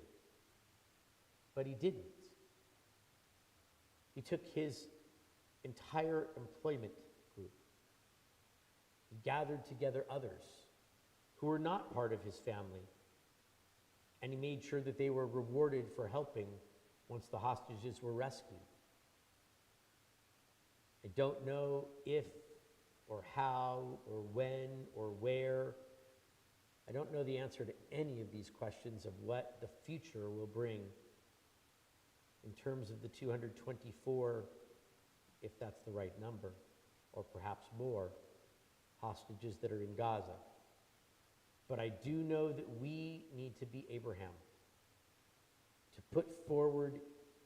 But he didn't. He took his entire employment group. He gathered together others who were not part of his family, and he made sure that they were rewarded for helping once the hostages were rescued. I don't know if or how or when or where. I don't know the answer to any of these questions of what the future will bring in terms of the 224, if that's the right number, or perhaps more, hostages that are in Gaza. But I do know that we need to be Abraham, to put forward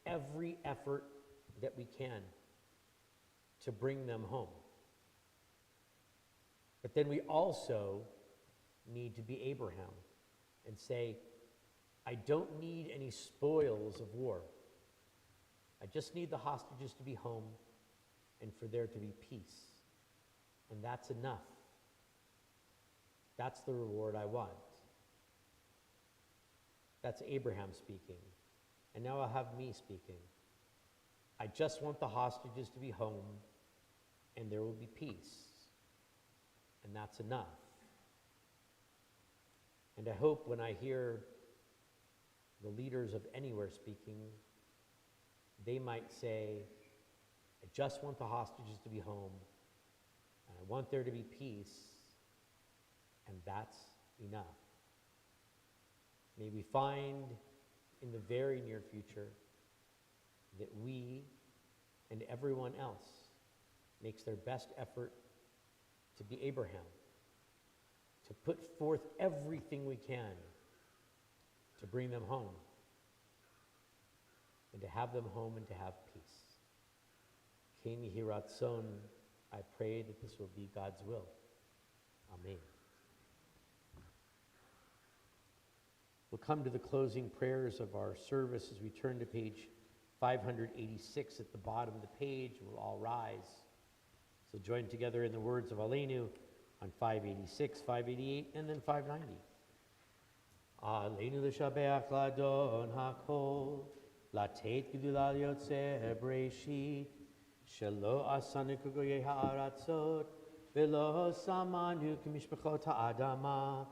every effort that we can to bring them home. But then we also need to be Abraham and say, I don't need any spoils of war. I just need the hostages to be home and for there to be peace. And that's enough. That's the reward I want. That's Abraham speaking. And now I'll have me speaking. I just want the hostages to be home and there will be peace. And that's enough. And I hope when I hear the leaders of anywhere speaking, they might say, I just want the hostages to be home, and I want there to be peace, and that's enough. May we find in the very near future that we and everyone else makes their best effort to be Abraham, to put forth everything we can to bring them home, and to have them home and to have peace. Ken Yehi Ratzon, I pray that this will be God's will. Amen. We'll come to the closing prayers of our service as we turn to page 586 at the bottom of the page. We'll all rise. So join together in the words of Aleinu, on 586, 588, and then 590. Aleinu l'shabeach l'adon hakol, latet gdula liotzer breshit, shelo asanu kugoyei ha'aratzot, velo samanu k'mishpachot ha'adama,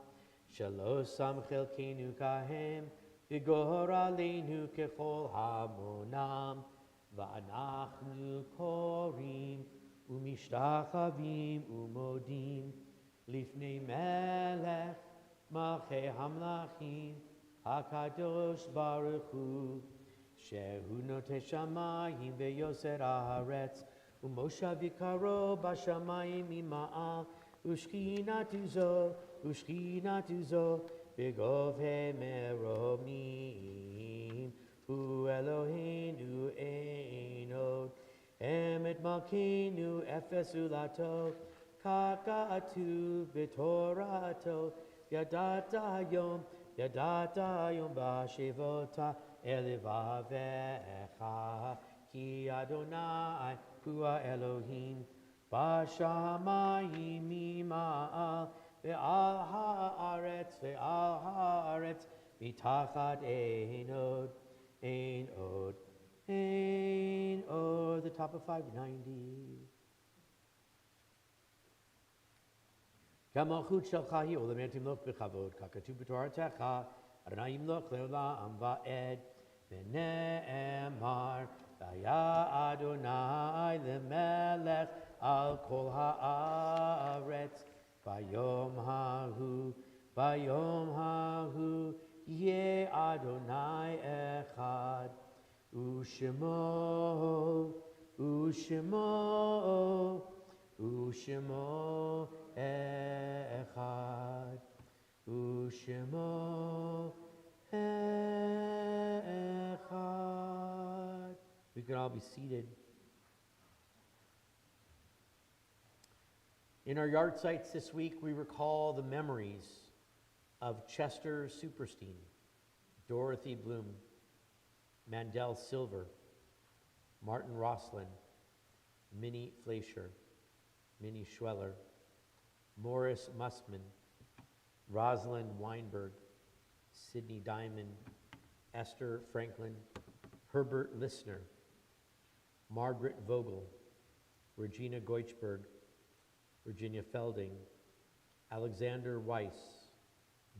shelo sam chelkenu kahem, v'gor aleinu kechol hamonam, va'anachnu korim, umishtachavim umodim, lifnei melech, Malchei Hamlachim, HaKadosh Baruch Hu, Shehu Notei Shamayim veYoser Haaretz, Umoshav Yikaro Bashamayim Ima'al, Ushkinatu Zo, Begove Meromim, Hu Eloheinu Einod, Emet Malkeinu Efes Ulato, Kakatu B'Torato, Yadata yom b'shevota elevavecha, ki Adonai hu Elohim, b'shamayim ima'al, ve'al ha'aretz, mitachat ein od, the top of 590. K'malchut shelcha hi olam yimloch b'chavod, k'katuv b'toratecha, Adonai yimloch le'olam va'ed, v'ne'emar, v'ya Adonai le'melech al kol ha'aretz, v'yom ha'hu, yeh Adonai echad, Ushemo echad, Ushemo echad. We can all be seated. In our yard sites this week, we recall the memories of Chester Superstein, Dorothy Bloom, Mandel Silver, Martin Roslin, Minnie Fleischer, Minnie Schweller, Morris Mussman, Rosalind Weinberg, Sidney Diamond, Esther Franklin, Herbert Lissner, Margaret Vogel, Regina Goichberg, Virginia Felding, Alexander Weiss,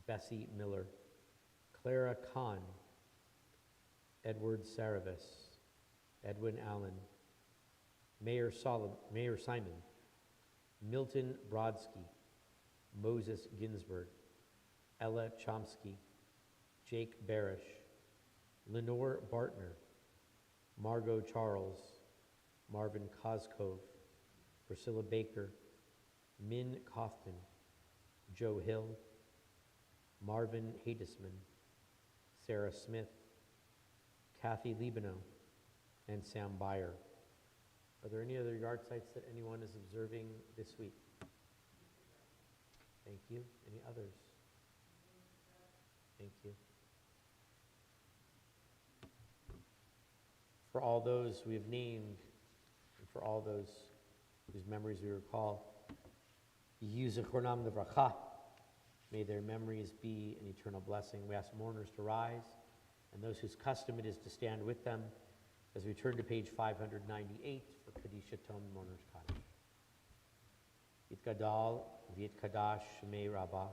Bessie Miller, Clara Kahn, Edward Saravis, Edwin Allen, Mayor Simon, Milton Brodsky, Moses Ginsberg, Ella Chomsky, Jake Barish, Lenore Bartner, Margot Charles, Marvin Koskov, Priscilla Baker, Min Kaufman, Joe Hill, Marvin Hadesman, Sarah Smith, Kathy Libano, and Sam Byer. Are there any other yard sites that anyone is observing this week? Thank you. Any others? Thank you. For all those we have named, and for all those whose memories we recall, Yizichronam Livracha, may their memories be an eternal blessing. We ask mourners to rise, and those whose custom it is to stand with them as we turn to page 598 for Kadisha Tom Mourner's Kaddish. Yitgadal v'yitkadash shmei Rabbah,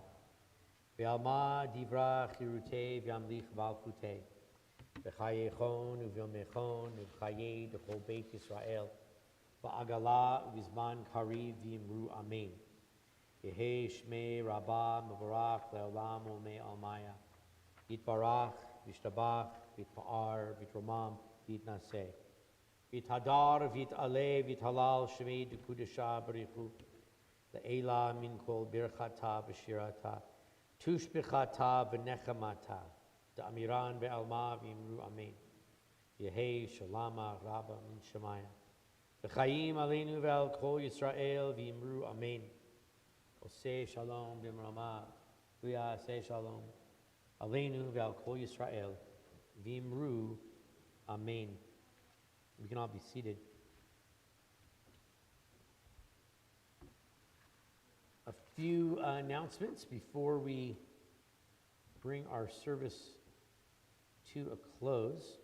v'alma divra chirutei v'amlich valchutei, v'chayechon u'v'yomechon u'v'chayei d'chol beit Yisrael, v'agala u'v'zman kariv v'imru amen. Yehei shmei Rabbah mevorach le'olam u'mei almaya, yitbarach v'yishtabach v'yitpa'ar v'yitromam v'yitnaseh, v'yithadar v'yit'aleh v'yithalal shmei d'kudesha b'richu, le'ela min kol birchata v'shirata, tushbichata v'nechamata, da'amiran ve'alma v'imru amen. Yehei shalama rabba min shemaya, v'chayim aleinu ve'al kol Yisrael v'imru amen. Oseh shalom b'mrama, v'yaseh shalom aleinu ve'al kol Yisrael v'imru amen. We can all be seated. A few announcements before we bring our service to a close.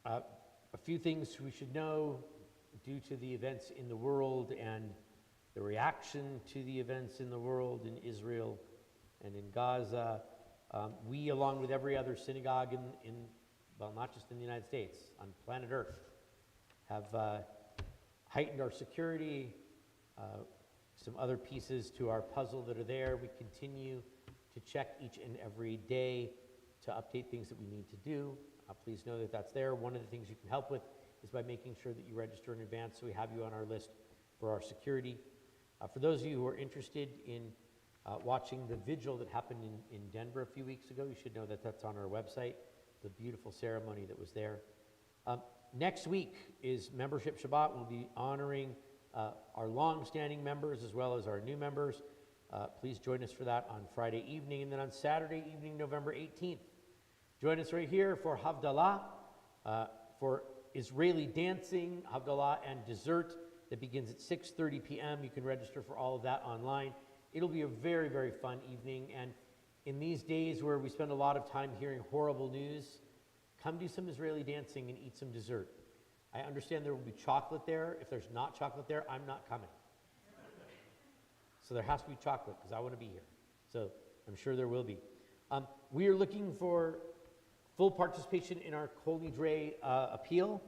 A few things we should know due to the events in the world and the reaction to the events in the world, in Israel and in Gaza. We, along with every other synagogue well, not just in the United States, on planet Earth, have heightened our security, some other pieces to our puzzle that are there. We continue to check each and every day to update things that we need to do. Please know that that's there. One of the things you can help with is by making sure that you register in advance so we have you on our list for our security. For those of you who are interested in watching the vigil that happened in Denver a few weeks ago, you should know that that's on our website, the beautiful ceremony that was there. Next week is Membership Shabbat. We'll be honoring our long-standing members as well as our new members. Please join us for that on Friday evening. And then on Saturday evening, November 18th, join us right here for Havdalah, for Israeli dancing, Havdalah, and dessert that begins at 6:30 p.m. You can register for all of that online. It'll be a very, very fun evening. And in these days where we spend a lot of time hearing horrible news, come do some Israeli dancing and eat some dessert. I understand there will be chocolate there. If there's not chocolate there, I'm not coming. So there has to be chocolate because I want to be here. So I'm sure there will be. We are looking for full participation in our Kol Nidre appeal.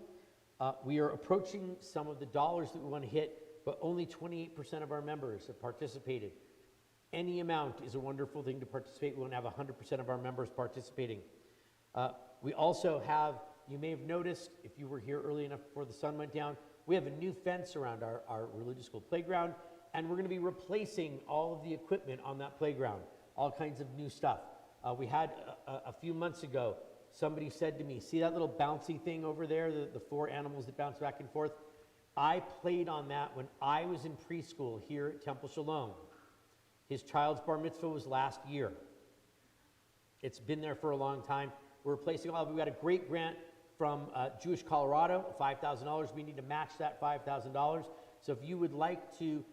We are approaching some of the dollars that we want to hit, but only 28% of our members have participated. Any amount is a wonderful thing to participate. We want to have 100% of our members participating. We also have, you may have noticed, if you were here early enough before the sun went down, we have a new fence around our religious school playground, and we're going to be replacing all of the equipment on that playground, all kinds of new stuff. We had, a few months ago, somebody said to me, see that little bouncy thing over there, the four animals that bounce back and forth? I played on that when I was in preschool here at Temple Shalom. His child's bar mitzvah was last year. It's been there for a long time. We're replacing all of it. We got a great grant from Jewish Colorado, $5,000. We need to match that $5,000. So if you would like to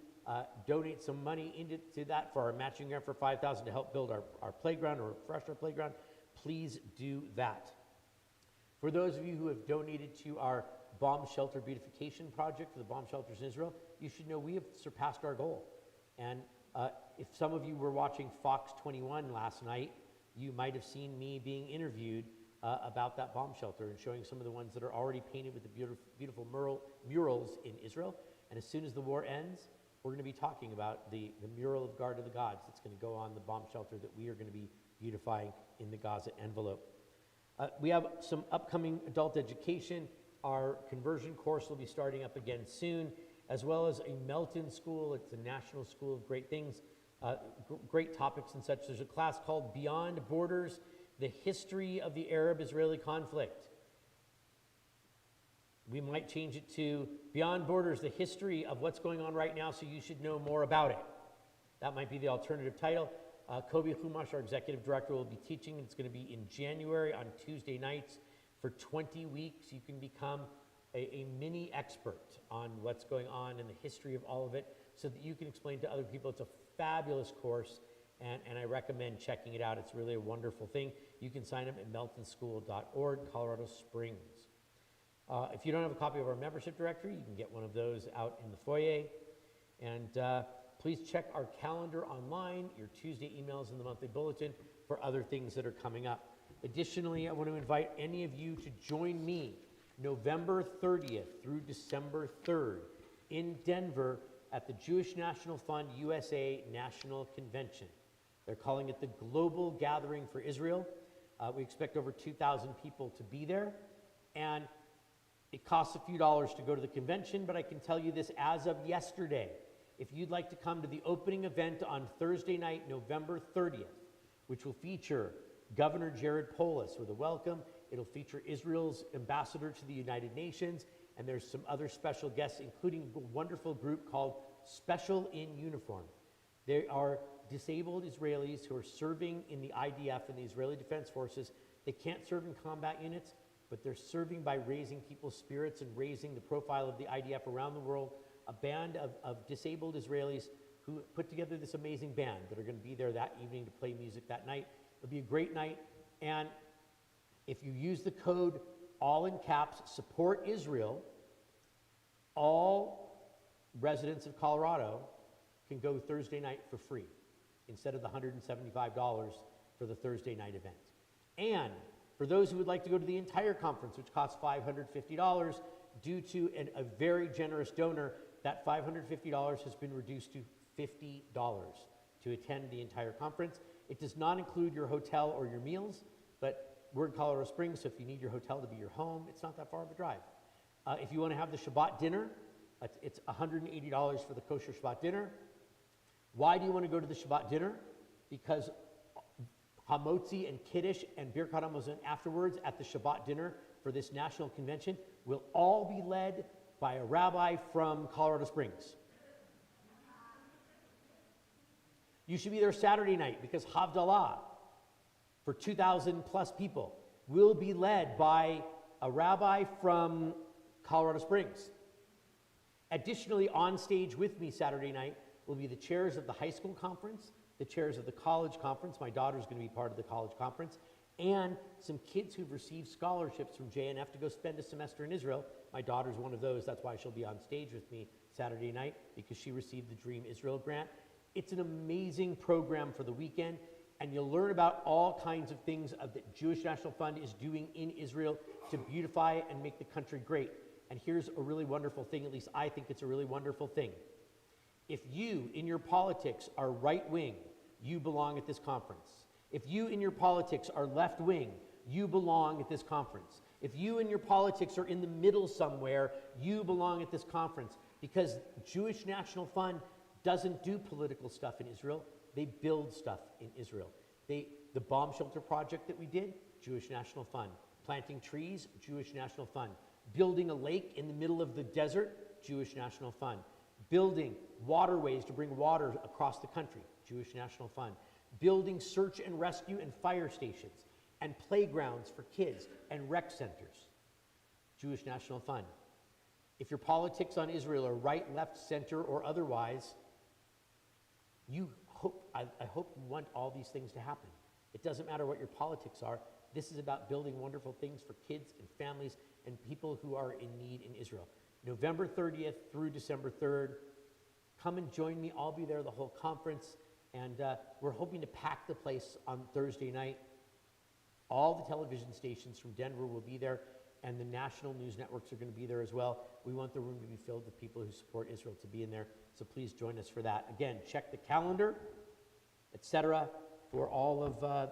donate some money into that for our matching grant for $5,000 to help build our playground or refresh our playground, please do that. For those of you who have donated to our bomb shelter beautification project for the bomb shelters in Israel, you should know we have surpassed our goal. And if some of you were watching Fox 21 last night, you might have seen me being interviewed about that bomb shelter and showing some of the ones that are already painted with the beautiful murals in Israel. And as soon as the war ends, we're going to be talking about the mural of Guard of the Gods that's going to go on the bomb shelter that we are going to be beautifying in the Gaza envelope. We have some upcoming adult education. Our conversion course will be starting up again soon, as well as a Melton School. It's a national school of great things, great topics and such. There's a class called Beyond Borders, the History of the Arab-Israeli Conflict. We might change it to Beyond Borders, the History of what's going on right now, so you should know more about it. That might be the alternative title. Kobe Chumash, our executive director, will be teaching. It's going to be in January on Tuesday nights for 20 weeks. You can become a mini expert on what's going on and the history of all of it so that you can explain to other people. It's a fabulous course, and I recommend checking it out. It's really a wonderful thing. You can sign up at meltonschool.org, Colorado Springs. If you don't have a copy of our membership directory, you can get one of those out in the foyer. And please check our calendar online, your Tuesday emails in the monthly bulletin for other things that are coming up. Additionally, I want to invite any of you to join me November 30th through December 3rd in Denver at the Jewish National Fund USA National Convention. They're calling it the Global Gathering for Israel. We expect over 2,000 people to be there. And it costs a few dollars to go to the convention, but I can tell you this as of yesterday. If you'd like to come to the opening event on Thursday night, November 30th, which will feature Governor Jared Polis with a welcome. It'll feature Israel's ambassador to the United Nations, and there's some other special guests, including a wonderful group called Special in Uniform. They are disabled Israelis who are serving in the IDF and the Israeli Defense Forces They can't serve in combat units, but they're serving by raising people's spirits and raising the profile of the IDF around the world. A band of disabled Israelis who put together this amazing band that are going to be there that evening to play music that night. It'll be a great night. And if you use the code, all in caps, support Israel, all residents of Colorado can go Thursday night for free instead of the $175 for the Thursday night event. And for those who would like to go to the entire conference, which costs $550, due to a very generous donor, that $550 has been reduced to $50 to attend the entire conference. It does not include your hotel or your meals, but we're in Colorado Springs, so if you need your hotel to be your home, it's not that far of a drive. If you want to have the Shabbat dinner, it's $180 for the kosher Shabbat dinner. Why do you want to go to the Shabbat dinner? Because Hamotzi and Kiddush and Birkat Hamazon afterwards at the Shabbat dinner for this national convention will all be led by a rabbi from Colorado Springs. You should be there Saturday night because Havdalah for 2,000 plus people will be led by a rabbi from Colorado Springs. Additionally, on stage with me Saturday night will be the chairs of the high school conference, the chairs of the college conference. My daughter's going to be part of the college conference, and some kids who've received scholarships from JNF to go spend a semester in Israel. My daughter's one of those. That's why she'll be on stage with me Saturday night, because she received the Dream Israel grant. It's an amazing program for the weekend, and you'll learn about all kinds of things that Jewish National Fund is doing in Israel to beautify and make the country great. And here's a really wonderful thing, at least I think it's a really wonderful thing. If you, in your politics, are right-wing, you belong at this conference. If you, in your politics, are left-wing, you belong at this conference. If you, in your politics, are in the middle somewhere, you belong at this conference. Because Jewish National Fund doesn't do political stuff in Israel. They build stuff in Israel. The bomb shelter project that we did, Jewish National Fund. Planting trees, Jewish National Fund. Building a lake in the middle of the desert, Jewish National Fund. Building waterways to bring water across the country, Jewish National Fund. Building search and rescue and fire stations and playgrounds for kids and rec centers, Jewish National Fund. If your politics on Israel are right, left, center, or otherwise, I hope you want all these things to happen. It doesn't matter what your politics are. This is about building wonderful things for kids and families and people who are in need in Israel. November 30th through December 3rd. Come and join me. I'll be there the whole conference. And we're hoping to pack the place on Thursday night. All the television stations from Denver will be there, and the national news networks are going to be there as well. We want the room to be filled with people who support Israel to be in there. So please join us for that. Again, check the calendar, etc., for all of